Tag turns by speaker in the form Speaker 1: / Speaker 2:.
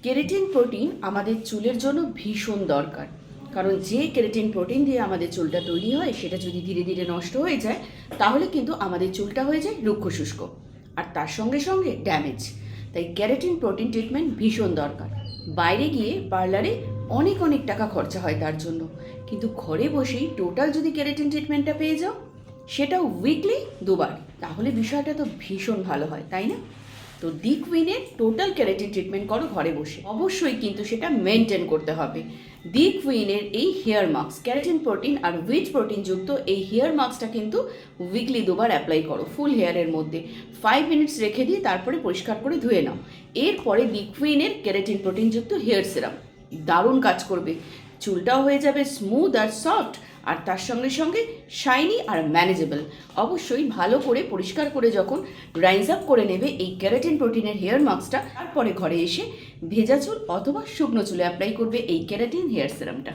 Speaker 1: Keratin protein আমাদের চুলের জন্য ভীষণ দরকার, কারণ যে কেরাটিন প্রোটিন দিয়ে আমাদের চুলটা তৈরি হয় সেটা যদি ধীরে ধীরে নষ্ট হয়ে যায় তাহলে কিন্তু আমাদের চুলটা হয়ে যায় রুক্ষ শুষ্ক, আর তার সঙ্গে সঙ্গে ড্যামেজ। তাই কেরাটিন প্রোটিন ট্রিটমেন্ট ভীষণ দরকার। বাইরে গিয়ে পার্লারে অনেক অনেক টাকা খরচা হয় তার জন্য, কিন্তু ঘরে বসেই টোটাল যদি কেরাটিন ট্রিটমেন্টটা পেয়ে যাও, সেটাও উইকলি দুবার, তাহলে বিষয়টা তো ভীষণ ভালো হয়, তাই না? তো দি কুইনের টোটাল কেরাটিন ট্রিটমেন্ট করো ঘরে বসে, অবশ্যই কিন্তু সেটা মেনটেন করতে হবে। দি কুইনের এই হেয়ার মাস্ক, কেরাটিন প্রোটিন আর উইচ প্রোটিন যুক্ত এই হেয়ার মাস্কটা কিন্তু উইকলি দুবার অ্যাপ্লাই করো ফুল হেয়ারের মধ্যে, 5 মিনিটস রেখে দিয়ে তারপরে পরিষ্কার করে ধুয়ে নাও। এরপরে দি কুইনের কেরাটিন প্রোটিন যুক্ত হেয়ার সিরাম দারুণ কাজ করবে, চুলটাও হয়ে যাবে স্মুথ আর সফট, আর তার সঙ্গে সঙ্গে শাইনি আর ম্যানেজেবল। অবশ্যই ভালো করে পরিষ্কার করে যখন রাইজ আপ করে নেবে এই কেরাটিন প্রোটিনের হেয়ার মাস্কটা, তারপরে ঘরে এসে ভেজা চুল অথবা শুকনো চুলে অ্যাপ্লাই করবে এই কেরাটিন হেয়ার সিরামটা।